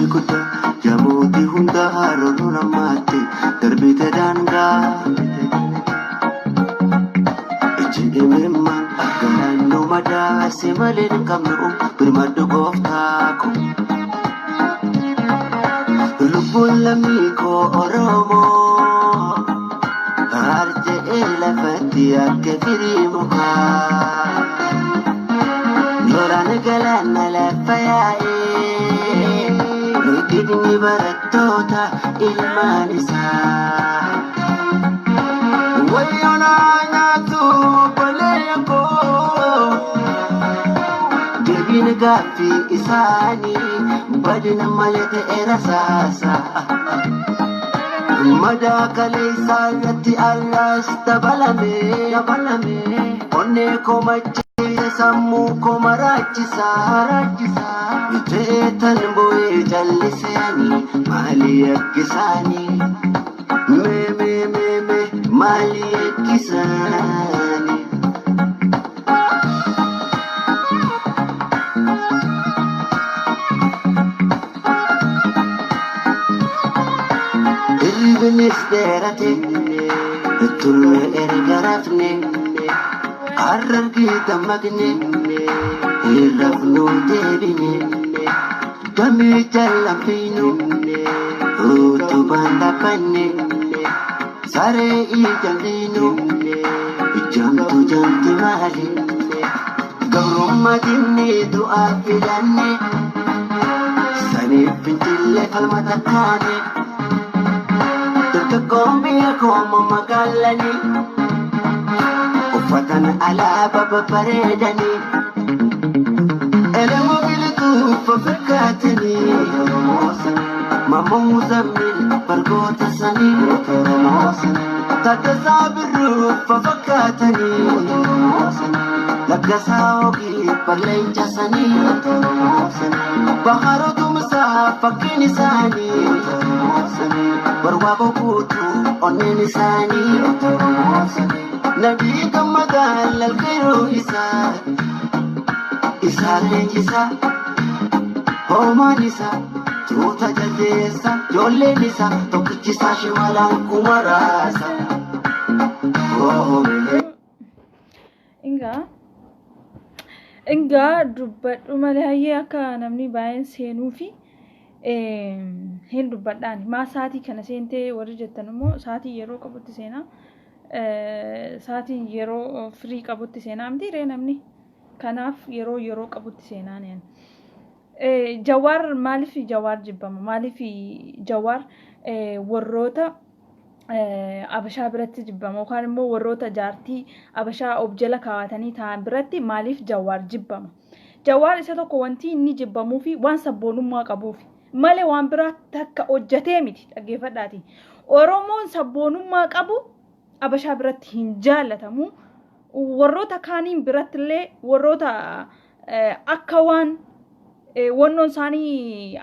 kuda jamuti hunda harotu namate darbite danga ejimemma ganno mada simalen kamnu birmadu goftako lubulamigo oromo arje elafati akfirimuka Noran galana la fayae Nidini baratota ilmanisa Wayona nyatu paleyako Debin gafi isani Badina malete erasasa Mada kalisa yati alas tabalame Onne komachi Sammu komarachisa Itetan boye jallisani Mali yakisani Me Mali yakisani Irbinis derate Tulwe ergarafne Arran kita magne irafnu debine dami jalapinu utu banda panne sare ijalinu jantu mali gawrumma dinni du'a filanne sani bintille falmatakane tukakombi komo magalani Fatan ala baba paredani Elemu biliku fafakatani Mamu zamil bargota sani Tatasabiru fafakatani Lagasaogi parlencha sani Baharo tumsa fakini sani Barwabo kutu oneni sani Nabi kamagal al-khairu isa lejisa homanisa tuta jadesa jolle nisa tokichisa shimalan kumarasa Inga dubbadhu malee hayyee akka namni baay'een seenuu fi hin dubbadhaan maa saatii kana seentee warri jettan immoo saatii yeroo qabutti seenaa saatii yeroo free qabutti seenaa miti ree namni kanaaf yeroo qabutti seenaa neen Jawar maaliif Jawar jibbama maaliif Jawar warroota abashaa biratti jibbama yookaan immoo warroota jaartii abashaa objela kaawatanii ta'an biratti maaliif Jawar jibbama Jawar isa tokko wanti inni jibbamuu fi waan sabboonummaa qabuuf malee waan biraa takka hojjetee miti dhaggeeffadhaati Oromoon sabboonummaa qabu abashaa biratti hin jaallatamu warroota kaaniin biratti illee warroota akka waan wannoon isaanii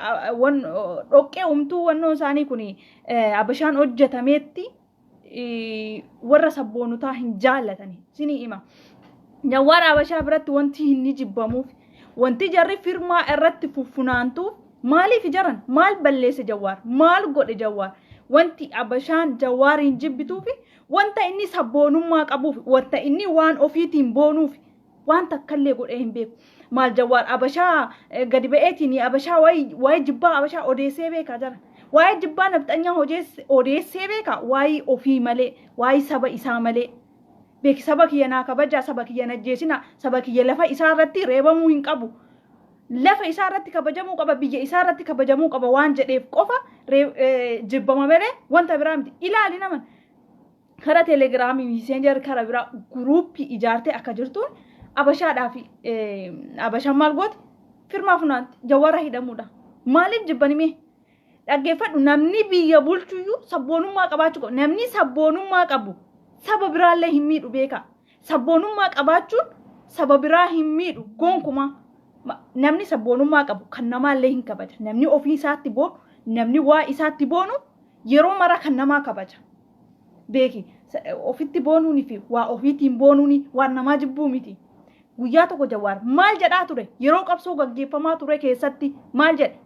dhoqqee umtuu wannoon isaanii kun abashaan hojjetameetti warra sabboonotaa hin jaallatani sinii hima Jawar abashaa biratti wanti hin jibbamuuf wanti jarri firmaa irratti fuffunaantuuf maaliif jaran maal balleesse Jawar maal godhe Jawar wanti abashaan Jawariin jibbituufi wanta inni sabboonummaa qabuuf wanta inni waan ofiitiin boonuuf wanta akkallee godhee hin beeku maal Jawar abashaa gadi ba'eetiin abashaa waa'ee jibbaa abashaa odeessee beeka jara waa'ee jibbaa nafxanyaa odeessee beeka waa'ee ofii malee waa'ee saba isaa malee beeki saba kiyya naa kabajaa saba kiyya najjeesina saba kiyya lafa isaa irratti reebamuu hin qabu lafa isaa irratti kabajamuu qaba biyya isaa irratti kabajamuu qaba waan jedheef qofa jibbama malee wanta biraa miti ilaali naman kara telegiraamii messenger kara biraa guruupii ijaartee akka jirtuun abashaadhaaf abashaan maal goote firmaa funaanti Jawara hidhamuudha maaliif jibbanime dhaggeeffadhu namni biyya bulchuyyuu sabboonummaa qabaachuu qabu namni sabboonummaa qabu saba biraallee hin miidhu beeka sabboonummaa qabaachuun saba biraa hin miidhu gonkumaa namni sabboonummaa qabu kan namaallee hin kabaja namni ofii isaatti boonu namni waa isaatti boonu yeroo mara kan namaa kabaja beeki ofitti boonuuni fi waa ofiitiin boonuuni waan namaa jibbuu miti guyyaa tokko Jawar maal jedhaa ture yeroo qabsoo gaggeeffamaa ture keessatti maal jedhe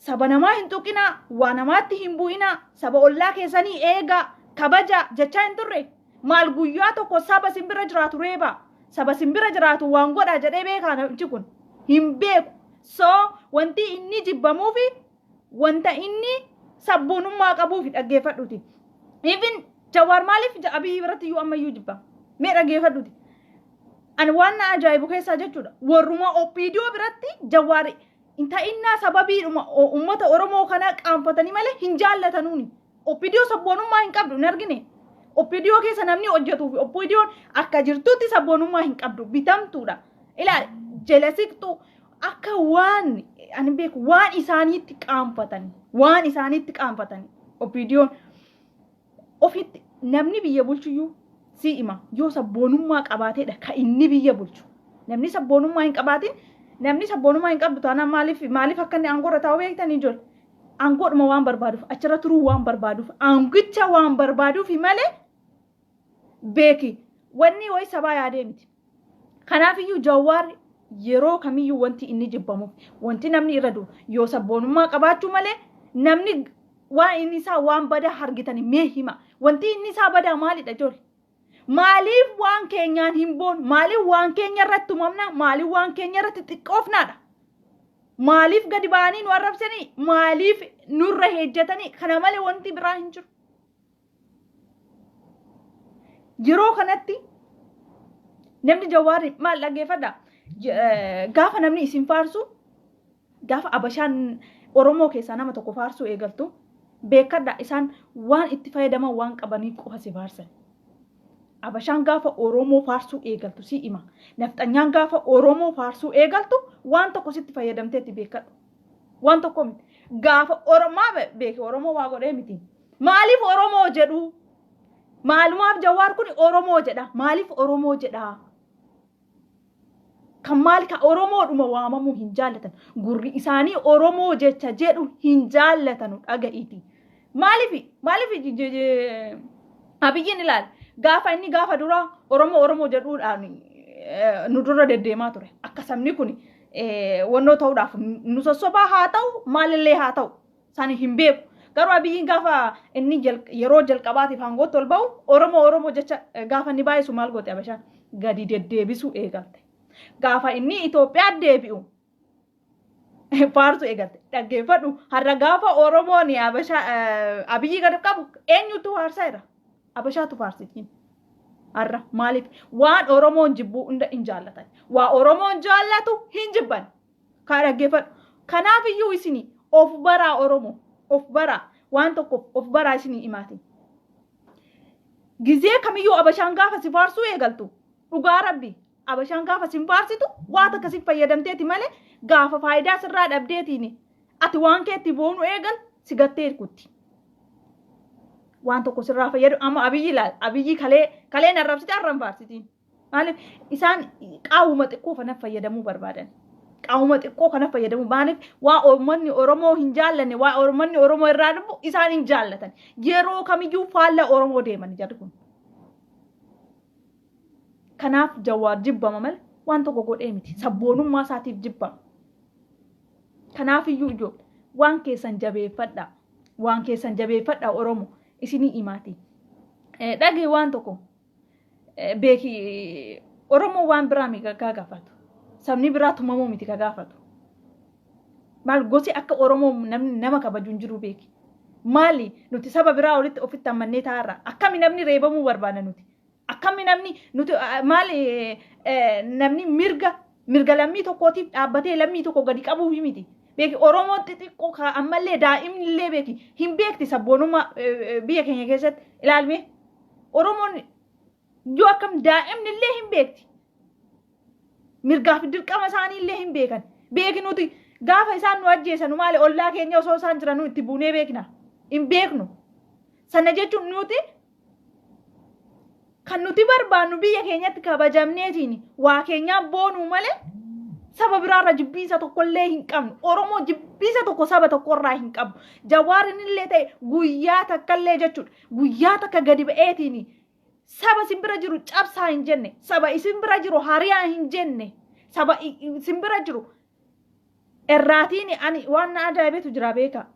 saba namaa hin tuqinaa, waa namaatti hin bu'inaa, saba ollaa keessanii eegaa, kabaja jechaa hin turre. Maal guyyaa tokko saba simbira jiraatu reeba, saba simbira jiraatu waan godhaa jedhee beekaa namichi kun hin beeku. So wanti inni jibbamuufi wanta inni sabboonummaa qabuufi dhaggeeffadhuuti. Even Jawar maaliif Abiyyi biratti iyyuu ammayyuu jibba? Mee dhaggeeffadhuuti. Ani waan na ajaa'ibu keessaa jechuudha. Warruma Oppiidiyoo biratti Jawar inta'innaa sababiidhuma uummata Oromoo kana qaanfatanii malee hin jaallatanuuni. Oppiidiyoo sabboonummaa hin qabdu hin argine. Oppiidiyoo keessa namni hojjetuufi Oppiidiyoon akka jirtutti sabboonummaa hin qabdu bitamtuudha. Ilaali jelasiqxu akka waan ani beeku waan isaaniitti qaanfatanii Oppiidiyoon ofitti namni biyya bulchuyyuu si ima yoo sabboonummaa qabaateedha ka inni biyya bulchu. Namni sabboonummaa hin qabaatin namni sabboonummaa hin qabdu taanaan maaliif akka inni aangoorra taa'u beektanii ijoollee. Aangoodhuma waan barbaaduuf achirra turuu waan barbaaduuf aangicha waan barbaaduuf malee beeki wanni wayi sabaa yaadee miti. Kanaafiyyuu Jawar yeroo kamiyyuu wanti inni jibbamuuf wanti namni irra du'u yoo sabboonummaa qabaachuu malee namni waan inni isaa waan badaa hargitanii mee hima. Wanti inni isaa badaa maalidha ijoollee? Maaliif waan keenyaan hin boonu? Maaliif waan keenya irratti tumamna? Maaliif waan keenya irratti xiqqoofnaadha? Maaliif gadi ba'anii nu arrabsanii? Maaliif nurra hejjetanii? Kana malee wanti biraa hin jiru. Yeroo kanatti namni Jawar maal dhaggeeffadha? Gaafa namni isin faarsu gaafa Abashaan Oromoo keessaa nama tokko faarsuu eegaltu beekadha isaan waan itti fayyadaman waan qabaniif qofa si faarsan. Abashaan gaafa Oromoo faarsuu eegaltu si ima. Nafxanyaan gaafa Oromoo faarsuu eegaltu waan tokko sitti fayyadamteetti beekadhu. Waan tokko miti. Gaafa Oromaa beeke Oromoo waa godhee miti. Maaliif Oromoo jedhu? Maalumaaf Jawar kun Oromoo jedha. Maaliif Oromoo jedha? Kan maal ka Oromoodhuma waamamuu hin jaallatan. Gurri isaanii Oromoo jecha jedhu hin jaallatanu dhaga'iiti. Maaliif Abiyyiin ilaali. Gaafa inni gaafa dura Oromoo jedhuudhaan nu dura deddeemaa ture. Akka sabni kun wannoo ta'uudhaaf nu sossobaa haa ta'u maalillee haa ta'u isaanii hin beeku. Garuu Abiyyiin gaafa inni yeroo jalqabaatiif aangootti ol ba'u Oromoo jecha gaafa inni baay'isu maal goote Abashaan gadi deddeebisuu eegalte. Gaafa inni Itoophiyaa deebi'u faarsu eegalte. Dhaggeeffadhu har'a gaafa Oromoon Abiyyi gadi qabu eenyutu faarsaa jira? Abashaatu faarsitiin. Har'a maaliif waan Oromoon jibbuu hunda hin jaallatan. Waa Oromoon jaallatu hin jibban. Kaa dhaggeeffadhu. Kanaaf iyyuu isinii of baraa Oromoo of baraa waan tokko of baraa isinii himaati. Gizee kamiyyuu Abashaan gaafa si faarsuu eegaltu dhugaa Rabbi. Abashaan gaafa si faarsitu waan akkasii fayyadamteeti malee gaafa faayidaa sirraa dhabdeetiin ati waan keetti boonu eegal si gattee kutti. Waan tokko sirraa fayyadu amma Abiyyi ilaal. Abiyyi kalee narrabsite har'an faarsitiin. Maaliif isaan qaawuma xiqqoo kana fayyadamuu barbaadan. Qaawuma xiqqoo kana fayyadamuu maaliif waa uummanni Oromoo hin jaallanne waa uummanni Oromoo irraa dhufu isaan hin jaallatan. Yeroo kamiyyuu faalla Oromoo deeman jarri kun. Kanaaf Jawar jibbama malee waan tokko godhee miti. Sabboonummaa isaatiif jibbama. Kanaaf iyyuu ijoo waan keessan jabeeffadha. Waan keessan jabeeffadha Oromoo. Isinii himaati. Dhagee waan tokko beeki Oromoo waan biraa mi gaafatu. Sabni biraa tumamuu miti gaafatu. Maal gosi akka Oromoo nama kabaju hin jiru beeki. Maali nuti saba biraa walitti ofitti ammannee taa'arra. Akkami namni reebamuu barbaada nuti. Akkami namni nuti maali namni mirga lammii tokkootiif dhaabbatee lammii tokko gadi qabuuf miti. Beeki Oromoon xixiqqoo ammallee daa'imni illee beeki hin beekti sabboonummaa biyya keenya keessatti ilaalme Oromoon yoo akkam daa'imni illee hin beekti. Mirgaaf dirqama isaanii illee hin beekan. Beeki nuti gaafa isaan nu ajjeesan maali ollaa keenya osoo isaan jiran itti buunee beekna. Hin beeknu. Sana jechuun nuti kan nuti barbaannu biyya keenyatti kabajamneetiin waa keenyaan boonuu malee saba biraarra jibbiinsa tokkollee hin qabnu. Oromoo jibbiinsa tokko saba tokkorraa hin qabu. Jawaarin illee ta'e guyyaa takkallee jechuudha. Guyyaa takka gadi ba'eetiin saba isin bira jiru cabsaa hin jenne. Saba isin bira jiru hariyaa hin jenne. Saba isin bira jiru Erraatiin ani waan na ajaa'ibetu jira beeka.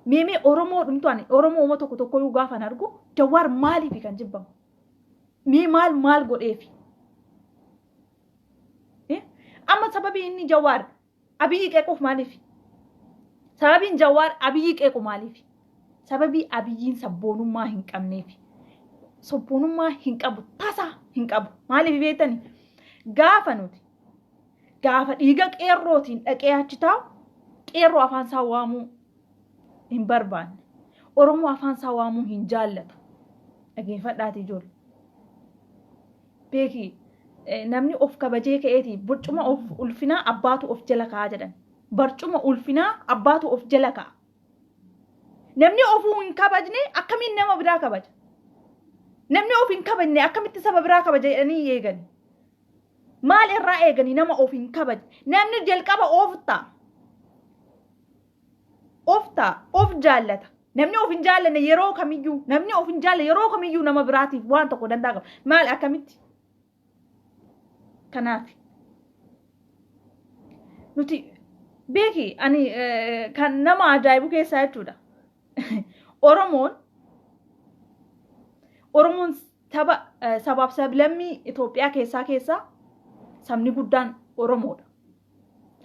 Mimi Oromoo dhumtuani Oromoo uummata tokko tokko yoo gaafan argu Jawar maaliif kan jibbamu? Mi maal godheefi? Amma sababi inni Jawar Abiyyi qeequuf maaliif? Sababiin Jawar Abiyyi qeequ maaliif? Sababii Abiyyiin sabboonummaa hin qabneef. Sabboonummaa hin qabu tasa hin qabu. Maaliif beektani? Gaafa nuti gaafa dhiiga qeerrootiin dhaqee achi taa'u qeerroo afaan isaa waamuu hin barbaanne. Oromoo afaan isaa waamuu hin jaallatu. Dhaggeeffadhaati ijoollee. Beeki namni of kabajee ka'eeti barcuma of ulfinaa abbaatu of jala ka'a jedhan. Barcuma ulfinaa abbaatu of jala ka'a. Namni ofuu hin kabajne akkamiin nama biraa kabaja? Namni of hin kabajne akkamitti saba biraa kabaja jedhanii eegani? Maal irraa eegani nama of hin kabajne? Namni jalqaba of jaallata. Namni of hin jaallanne yeroo kamiyyuu namni of hin jaalle yeroo kamiyyuu nama biraatiif waan tokko danda'a qaba. Maal akkamitti? Kanaaf nuti beeki ani kan nama ajaa'ibu keessaa jechuudha. Oromoon sabaaf sablammii Itoophiyaa keessaa sabni guddaan Oromoodha.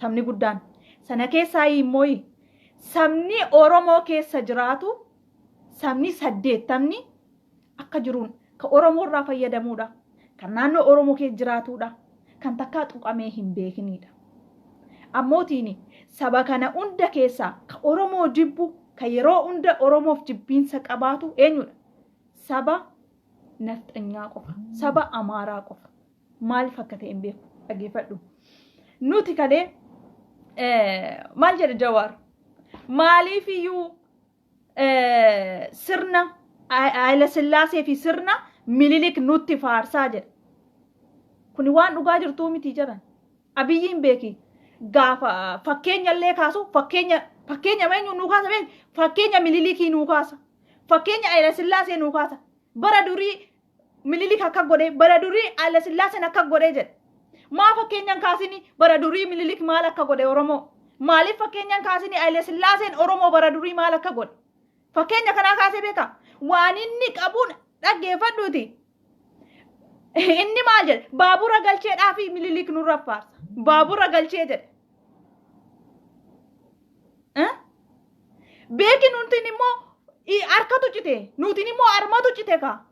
Sabni guddaan sana keessaa immoo sabni Oromoo keessa jiraatu sabni 80 akka jiruun kan Oromoo irraa fayyadamuudha. Kan naannoo Oromoo keessa jiraatuudha. Kan takkaa tuqamee hin beekinidha. Ammootiin saba kana hunda keessaa kan Oromoo Jibbuu kan yeroo hunda Oromoof jibbiinsa qabaatu eenyudha? Saba nafxanyaa qofa. Saba Amaaraa qofa. Maaliif akka ta'e hin beeku. Dhaggeeffadhu. Nuti kalee maal jedhe Jawar? Maaliif iyyuu sirna Haayila Sillaasee fi sirna Minilik nutti faarsaa jedha. Kuni waan dhugaa jirtuu miti jedhan. Abiyyiin beeki gaafa fakkeenya illee kaasu fakkeenya meenyu nuu kaasa beeki fakkeenya Minilikii nuu kaasa. Fakkeenya Haayila Sillaasee nuu kaasa. Bara durii Minilik akka godhee bara durii Haayila Sillaaseen akka godhee jedha. Maa fakkeenyaan kaasini bara durii Minilik maal akka godhe Oromoo? Maaliif fakkeenyaan kaasini Haayila Sillaaseen Oromoo bara durii maal akka godhe? Fakkeenya kanaa kaasee beeka. Waan inni qabuun dhaggeeffadhuuti. Inni maal jedhe? Baabura galcheedhaa fi Minilik nurra faarsa. Baabura galchee jedhe. Beeki nutiin immoo harkatu cite. Nutiin immoo harmatu cite kaa.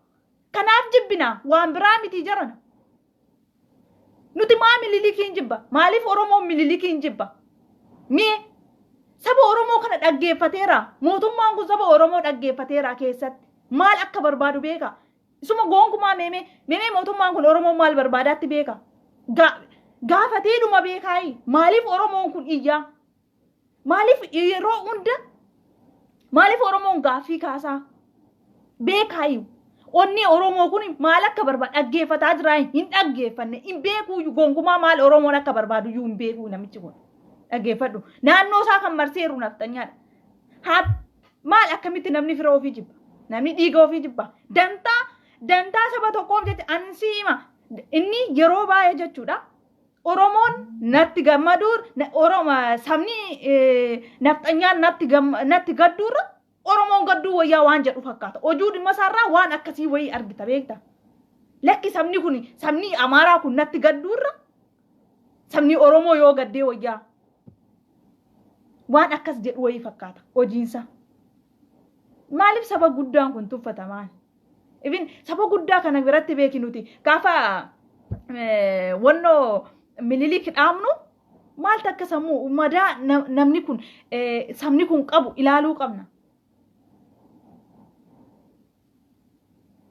Kanaaf jibbina waan biraa miti jarana. Nuti maa Minilikiin jibba? Maaliif Oromoon Minilikiin jibba? Mee saba Oromoo kana dhaggeeffateera. Mootummaan kun saba Oromoo dhaggeeffateera keessatti. Maal akka barbaadu beeka? Isuma gonkumaa meemee mootummaan kun Oromoo maal barbaadaatti beeka? Gaafatee dhuma beekaayi. Maaliif Oromoon kun iyyaa? Maaliif yeroo hunda maaliif Oromoon gaaffii kaasaa? Beekaayi. Onni Oromoo kun maal akka barbaadu dhaggeeffataa jira hin dhaggeeffanne hin beekuu gonkumaa maal Oromoon akka barbaadu iyyuu hin beekuu namichi kun. Dhaggeeffadhu. Naannoo isaa kan marseeru naftanyaadha. Maal akkamitti namni fira ofii jibba? Namni dhiiga ofii jibba? Dantaa saba tokkoof jecha ansii hima. Inni yeroo baay'ee jechuudha. Oromoon natti gammaduur sabni naftanyaan natti gadduurra Oromoon gadduu wayyaa waan jedhu fakkaata. Hojii dhimma isaarraa waan akkasii wayii argita beekta. Lakki sabni kun sabni Amaaraa kun natti gadduurra sabni Oromoo yoo gaddee wayyaa waan akkas jedhu wayii fakkaata hojiinsa. Maaliif saba guddaan kun tuffatamaan? Even saba guddaa kana biratti beeki nuti gaafa wannoo Minilik dhaamnu maal takka sammuu madaa namni kun sabni kun qabu ilaaluu qabna.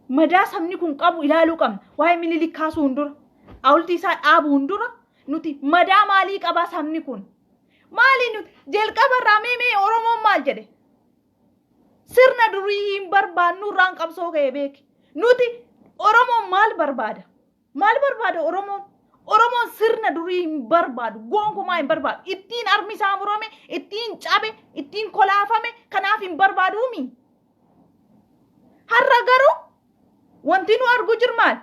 Madaa sabni kun qabu ilaaluu qabna. Waa'ee Minilik kaasuu hundura hawultii isaa dhaabuu hundura nuti madaa maalii qabaa sabni kun? Maali nuti jalqaba irraa mee Oromoon maal jedhe? Sirna durii hin barbaannu irraan qabsoo ka'e beeki. Nuti Oromoon maal barbaada? Maal barbaada Oromoon? Oromoon sirna durii hin barbaadu. Gonkumaa hin barbaadu. Ittiin armi isaa murame, ittiin cabe, ittiin kolaafame kanaaf hin barbaaduumi. Har'a garuu wanti nu argu jirmaal?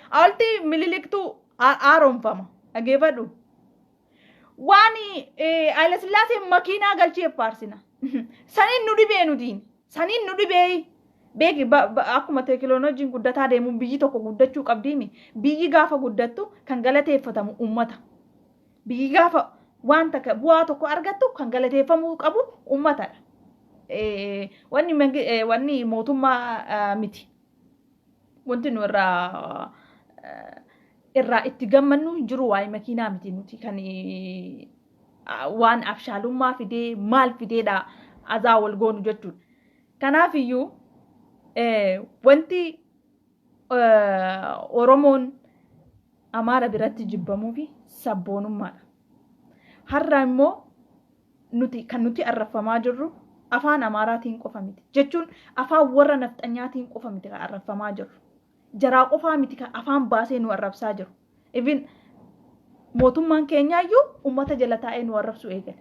Hawultii Miniliktu haaromfama. Dhaggeeffadhu. Wani Haile Sillaasee makiinaa galchee paarsina. Saniin nu dhibee nutiin. Saniin nu dhibee beeki akkuma teekinooloojiin guddataa deemu biyyi tokko guddachuu qabdiimi. Biyyi gaafa guddattu kan galateeffatamu uummata. Biyyi gaafa waan takka bu'aa tokko argattu kan galateeffamuu qabu uummatadha. Wanni mootummaa miti. Wanti nu irraa itti gammannu jiru waa'ee makiinaa miti nuti kan waan abshaalummaa fidee maal fideedha azaa wal goonu jechuudha. Kanaaf iyyuu wanti Oromoon Amaara biratti jibbamuu fi sabboonummaadha. Har'a immoo kan nuti arraffamaa jirru afaan Amaaraatiin qofa miti. Jechuun afaan warra nafxanyaatiin qofa miti kan arraffamaa jirru. Jaraa qofaa miti kan afaan baasee nu arrabsaa jiru. Even mootummaan keenyaayyuu uummata jala taa'ee nu arrabsu eegale.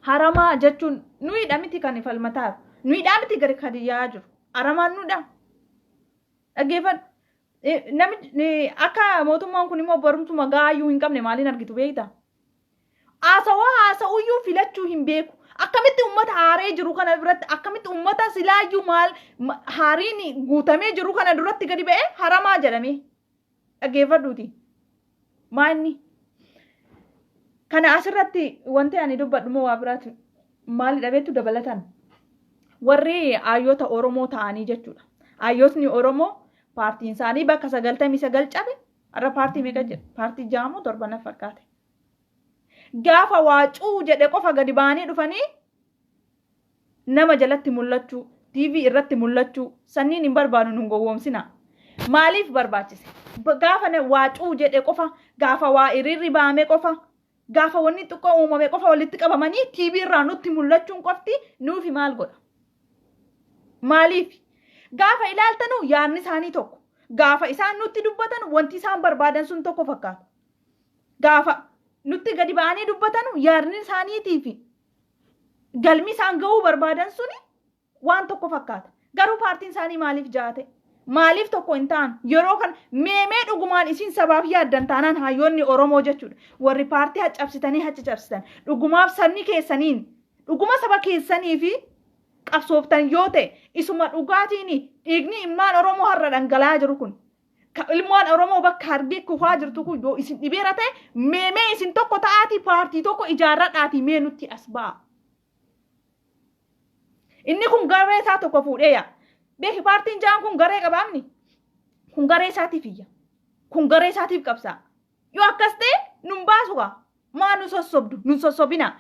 Haramaa jechuun nuyiidha miti kan falmataa jiru. Nuyiidhaa miti gadi kadiyyaa jiru. Haramaan nuudha. Dhaggeeffadhu. Namni akka mootummaan kun immoo barumsuma gaayyuu hin qabne maaliin argitu beektaa? Haasa'uyyuu filachuu hin beeku. Akkamitti uummata haaree jiru kana biratti akkamitti uummata silaayyuu maal haariin guutamee jiru kana duratti gadi ba'ee haramaa jedhamee dhaggeeffadhuuti. Maanni kana asirratti wanti ani dubbadhu moo waa biraati maali dhabeettu dabalatan warri hayyoota Oromoo ta'anii jechuudha. Hayyootni Oromoo paartiin isaanii bakka 99 cabe har'a paartii meeqa jedha? Paartii jaamoo torban fakkaate. Gaafa waacuu jedhe qofa gadi baanii dhufanii nama jalatti mul'achuu TV irratti mul'achuu sanniin hin barbaadu nun gowwoomsina. Maaliif barbaachise? Gaafa waacuu jedhe qofa gaafa waa hiriirri baame qofa gaafa wanni xiqqoo uumame qofa walitti qabamanii TV irraa nutti mul'achuun qofti nuufi maal godha? Maaliif? Gaafa ilaaltanu yaadni isaanii tokko. Gaafa isaan nutti dubbatan wanti isaan barbaadan sun tokko fakkaata. Gaafa nutti gadi ba'anii dubbatan yaadni isaaniitii fi galmi isaan ga'uu barbaadan suni waan tokko fakkaata. Garuu paartiin isaanii maaliif jaate? Maaliif tokko hin ta'an? Yeroo kan meemee dhugumaan isin sabaaf yaaddan taanaan hayyoonni Oromoo jechuudha. Warri paartii haccabsitanii haccabsitan dhugumaaf sabni keessaniin dhuguma saba keessanii fi qabsooftan yoo ta'e isuma dhugaatiin dhiigni ilmaan Oromoo har'a dhangala'aa jiru kun. Ilmaan Oromoo bakka hargee kufaa jirtu kun yoo isin dhibeera ta'e meemee isin tokko ta'aatii paartii tokko ijaarradhaatii mee nutti as ba'a. Inni kun garee isaa tokko fuudhee yaa. Beeki paartiin jaan kun garee qabaamni. Kun garee isaatiif iyya. Kun garee isaatiif qabsaa. Yoo akkas ta'e nun baasugaa. Maa nu sossobdu? Nun sossobina.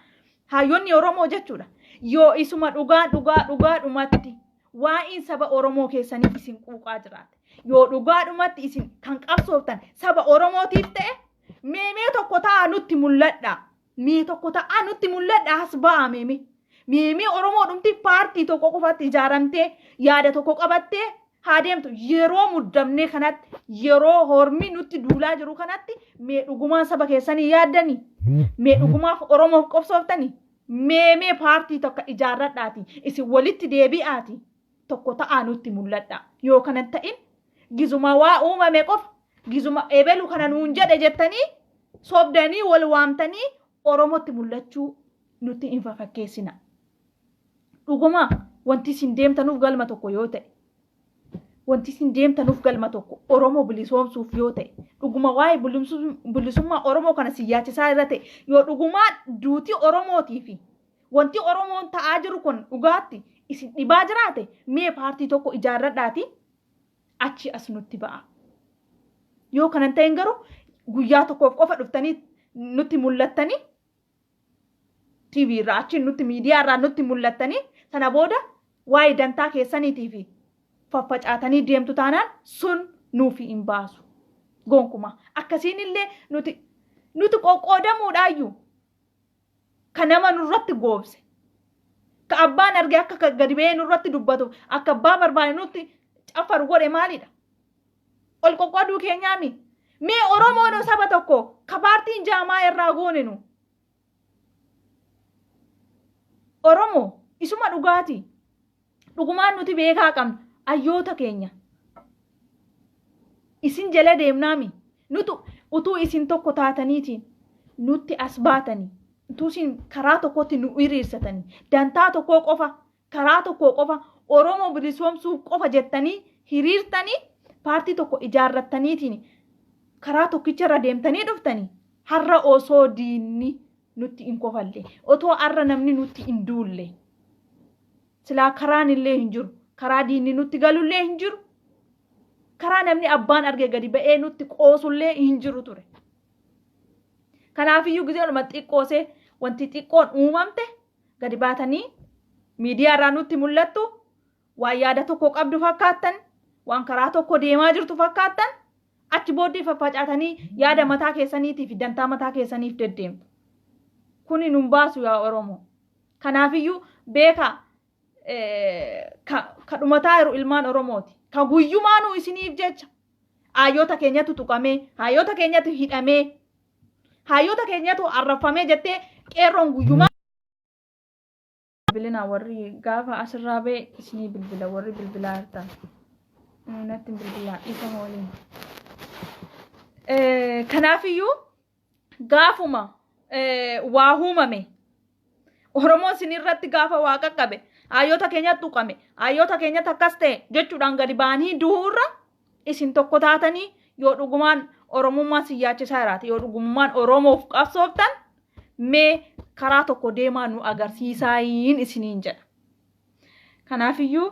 Hayyoonni Oromoo jechuudha. Yoo isuma dhugaadhumatti waa'in saba Oromoo keessaniif isin quuqaa jiraate. Yoo dhugaadhumatti isin kan qabsooftan saba Oromootiif ta'e meemee tokko ta'a nutti mul'adha. Mee tokko ta'a nutti mul'adha as ba'a meemee. Meemee Oromoo dhumti paartii tokko qofatti ijaaramtee yaada tokko qabattee haa deemtu yeroo muddamnee kanatti yeroo hormi nutti duulaa jiru kanatti mee dhugumaan saba keessanii yaaddanii mee dhugumaaf Oromoof qabsooftanii meemee paartii tokko ijaarradhaati isin walitti deebi'aati tokko ta'a nutti mul'adha. Yoo kanan ta'in gizuma waa uumame qofa gizuma ebelu kana nuun jedhe jettanii sobdanii wal waamtanii Oromootti mul'achuu nutti hin fakkeessina. Dhuguma wanti isin deemtanuuf galma tokko yoo ta'e wanti isin deemtanuuf galma tokko Oromoo bilisoomsuuf yoo ta'e dhuguma waa'ee bilisummaa Oromoo kana siyaachisaa irra ta'e yoo dhugumaa duutii Oromootii fi wanti Oromoon ta'aa jiru kun dhugaatti isin dhibaa jiraate mee paartii tokko ijaarradhaati achi as nutti ba'a. Yoo kanan ta'in garuu guyyaa tokkoof qofa dhuftanii nutti mul'attanii TV irraa achi nutti miidiyaa irraa nutti mul'attanii sana booda waa'ee dantaa keessaniitii fi faffacaatanii deemtu taanaan sun nuufi hin baasu. Gonkuma akkasiin illee nuti qoqqoodamuudhaayyuu kan nama nurratti goobse. Ka abbaan arge akka gadi ba'ee nurratti dubbatu akka abbaa barbaade nutti caffaru godhe maalidha? Ol qoqqooduu keenyaami. Mee Oromoon saba tokko ka paartiin jaamaa irraa goonenu. Oromoo isuma dhugaati. Dhugumaan nuti beekaa qabna. Hayyoota keenya. Isin jala deemnaami. Nutu utuu isin tokko taataniitiin nutti as baatanii tuusin karaa tokkotti nu hiriirsatanii dantaa tokko qofa karaa tokko qofa Oromoo bilisoomsuu qofa jettanii hiriirtanii paartii tokko ijaarrattaniitiin karaa tokkicha irra deemtanii dhuftanii har'a osoo diinni nutti hin kofalle otoo har'a namni nutti hin duulle silaa karaan illee hin jiru karaa diinni nutti galullee hin jiru karaa namni abbaan arge gadi ba'ee nutti qoosullee hin jiru ture. Kanaafiyyuu gizeedhuma xiqqoosee wanti xiqqoon uumamte gadi baatanii miidiyaa irraa nutti mul'attu waan yaada tokko qabdu fakkaattan waan karaa tokko deemaa jirtu fakkaattan achi booddee faffacaatanii yaada mataa keessaniitiif dantaa mataa keessaniif deddeemtu. Kuni nun baasu yaa Oromoo. Kanaafiyyuu beeka ka dhumataa jiru ilmaan Oromooti. Ka guyyumaanuu isiniif jecha hayyoota keenyatu tuqamee hayyoota keenyatu hidhamee hayyoota keenyatu arrafamee jettee qeerroon guyyumaa bilbilina warri gaafa asirraa ba'e isinii bilbila warri bilbilaa jirtan natti bilbilaa isa waliin. Kanaafiyyuu gaafuma waa uumame Oromoo isinirratti gaafa waa qaqqabe hayyoota keenyatu tuqame hayyoota keenyatu akkas ta'e jechuudhaan gadi ba'anii du'uurra isin tokko taatanii yoo dhugumaan Oromummaa siyaachisaa jiraate yoo dhugummaan Oromoof qabsooftan mee karaa tokko deemaa nu agarsiisaayin isiniin jedha. Kanaafiyyuu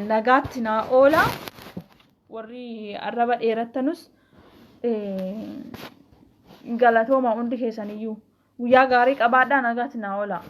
nagaatti naa oola warri arraba dheerattanus galatooma hundi keessaniyyuu guyyaa gaarii qabaadhaa nagaatti naa oola.